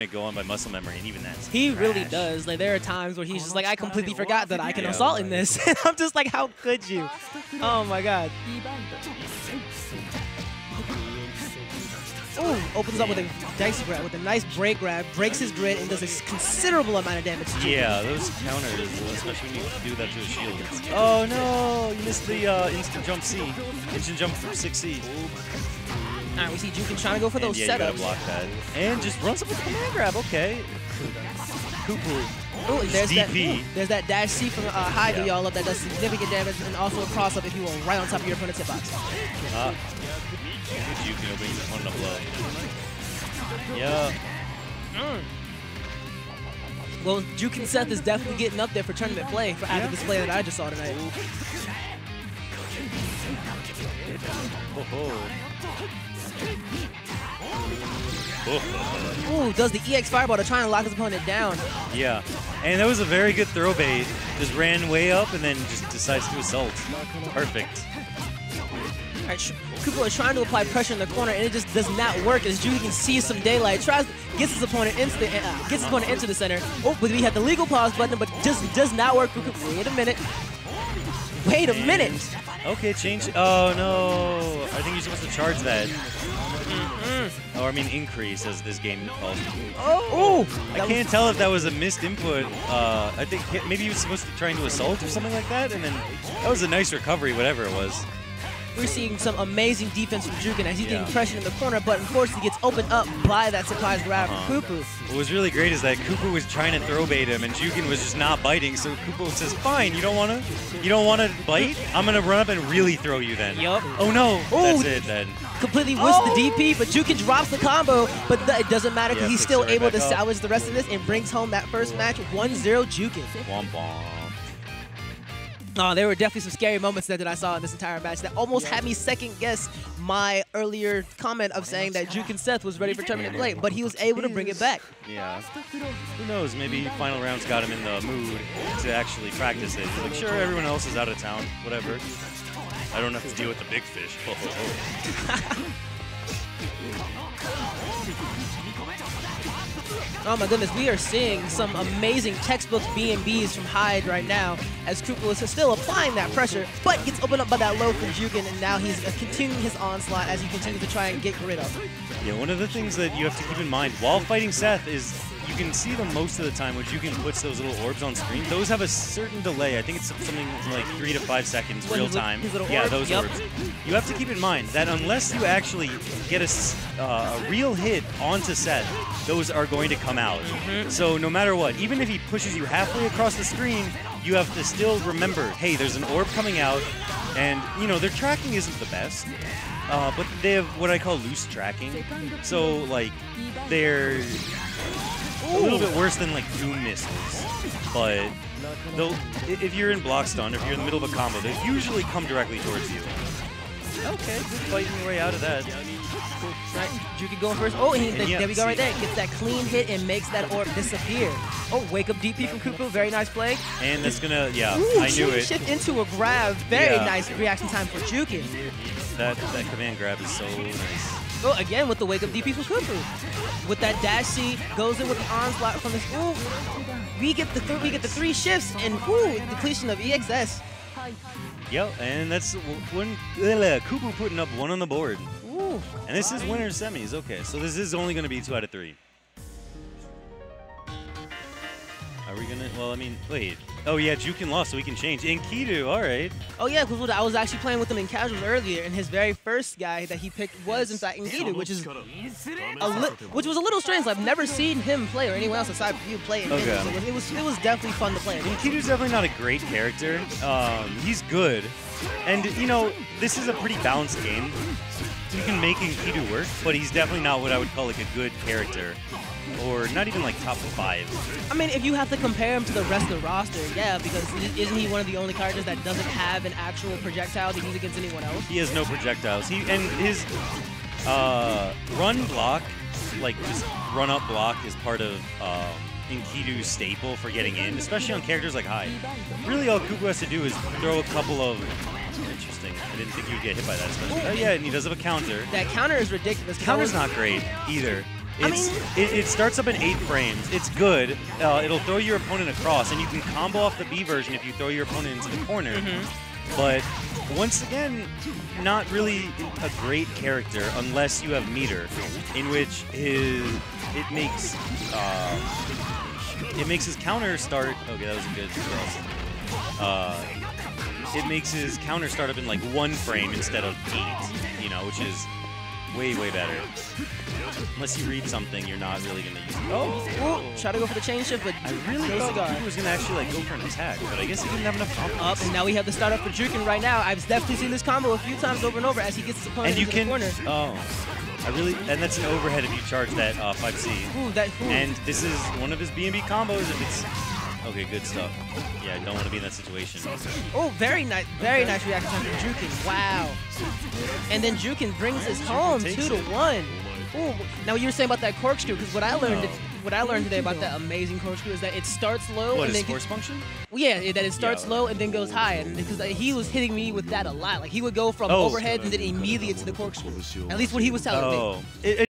go on by muscle memory, and even that's He trash. really does. Like there are times where he's just like, I completely forgot that I can assault in this. And I'm just like, how could you? Oh my god. Ooh, opens up with a dice grab, with a nice break grab, breaks his grid, and does a considerable amount of damage to Jyuuken. Yeah, those counters, especially when you do that to a shield. Oh no, you missed the instant jump C. Instant jump from 6C. Alright, we see Jyuuken trying to go for those yeah, setups. You gotta block that. And just runs up with the command grab, okay. Kupu. Ooh, there's DP. There's that dash C from Hyde to y'all up that does significant damage, and also a cross up if you will, right on top of your opponent's hitbox. Jyuuken opening his opponent up low. Yeah. Well, Jyuuken7 is definitely getting up there for tournament play for after this play that I just saw tonight. Ooh, does the EX Fireball to try and lock his opponent down. Yeah, and that was a very good throw bait. Just ran way up and then just decides to assault. Perfect. All right, Kupu is trying to apply pressure in the corner, and it just does not work as Jyuuken sees some daylight. Gets his opponent into the center. Oh, but we had the legal pause button, but just does not work. Wait a minute. Wait a minute. Okay, change. Oh no! I think you're supposed to charge that. Or I mean, increase as this game calls it. Oh! I can't tell if that was a missed input. I think maybe he was supposed to try to assault or something like that, and then that was a nice recovery, whatever it was. We're seeing some amazing defense from Jyuuken as he's getting pressure in the corner, but unfortunately gets opened up by that surprise grab from Kupu. What was really great is that Kupu was trying to throw bait him, and Jyuuken was just not biting. So Kupu says, "Fine, you don't wanna bite? I'm gonna run up and really throw you then." Yup. Oh no! That's it then. Completely whiffs the DP, but Jyuuken drops the combo, but it doesn't matter because he's still able to salvage the rest of this and brings home that first match 1-0 Jyuuken. Womp womp. Oh, there were definitely some scary moments that I saw in this entire match that almost had me second guess my earlier comment of saying that Jyuuken7 was ready for tournament play, but he was able to bring it back. Yeah. Who knows? Maybe final rounds got him in the mood to actually practice it. He's like, sure, everyone else is out of town, whatever. I don't have to deal with the big fish. Oh my goodness, we are seeing some amazing textbook B&Bs from Hyde right now as Kupu is still applying that pressure, but gets opened up by that low from Jyuuken, and now he's continuing his onslaught as he continues to try and get rid of. Yeah, one of the things that you have to keep in mind while fighting Seth is you can see them most of the time when Jyuuken puts those little orbs on screen. Those have a certain delay. I think it's something like 3 to 5 seconds real time. Yeah, those orbs. You have to keep in mind that unless you actually get a real hit onto Seth, those are going to come out. So no matter what, even if he pushes you halfway across the screen, you have to still remember, hey, there's an orb coming out, and you know their tracking isn't the best. But they have what I call loose tracking. So like they're a little bit worse than like Doom missiles, but if you're in block stun, if you're in the middle of a combo, they usually come directly towards you. Okay, good fighting your way out of that. Right, Jyuuken going first. Oh, there we go right there. Gets that clean hit and makes that orb disappear. Oh, wake up DP from Kupu. Very nice play. And that's gonna, Ooh, I knew it. Shift into a grab. Very nice reaction time for Jyuuken. That command grab is so nice. Oh, again with the wake up DP from Kupu. With that dash C, goes in with the onslaught from this. Ooh, we get the 3 shifts and depletion of EXS. Yep, and that's Kupu putting up 1 on the board. Ooh. And this is winner semis. Okay, so this is only going to be 2 out of 3. Are we going to? Well, I mean, wait. Oh, yeah, Jyuuken lost, so we can change. Enkidu, all right. Oh, yeah, because I was actually playing with him in casuals earlier, and his very first guy that he picked was, in fact, Enkidu, which was a little strange. I've never seen him play or anyone else aside from you play Enkidu. So it was definitely fun to play. Enkidu's definitely not a great character. He's good. And, you know, this is a pretty balanced game. You can make Enkidu work, but he's definitely not what I would call like a good character. Or not even like top 5. I mean, if you have to compare him to the rest of the roster, yeah, because isn't he one of the only characters that doesn't have an actual projectile to use against anyone else? He has no projectiles. And his run block, like just run up block, is part of Enkidu's staple for getting in, especially on characters like Hyde. Really, all Kupu has to do is throw a couple of. Interesting. I didn't think you'd get hit by that, especially. Oh yeah, and he does have a counter. That counter is ridiculous. Counter's not great either. It starts up in 8 frames. It's good. It'll throw your opponent across, and you can combo off the B version if you throw your opponent into the corner. But once again, not really a great character unless you have meter, in which it makes his counter start. Okay, that was a good thrust. It makes his counter start up in like 1 frame instead of 8, you know, which is way better. Unless you read something, you're not really gonna use it. Oh, try to go for the chain shift, but I really thought he was gonna actually like go for an attack, but I guess he didn't have enough confidence. Up, and now we have the start up for Jyuuken right now. I've definitely seen this combo a few times over and over as he gets his opponent into the corner. And that's an overhead if you charge that 5C. And this is one of his B&B combos if it's... Okay, good stuff. Yeah, I don't want to be in that situation. Oh, very nice reaction time from Jyuuken. Wow. And then Jyuuken brings us home 2-1. Ooh. Now you were saying about that corkscrew, because what I learned today about that amazing corkscrew is that it starts low and then force function? Yeah, that it starts low and then goes high. And because he was hitting me with that a lot. Like he would go from overhead and then immediately to the corkscrew. At least what he was telling me.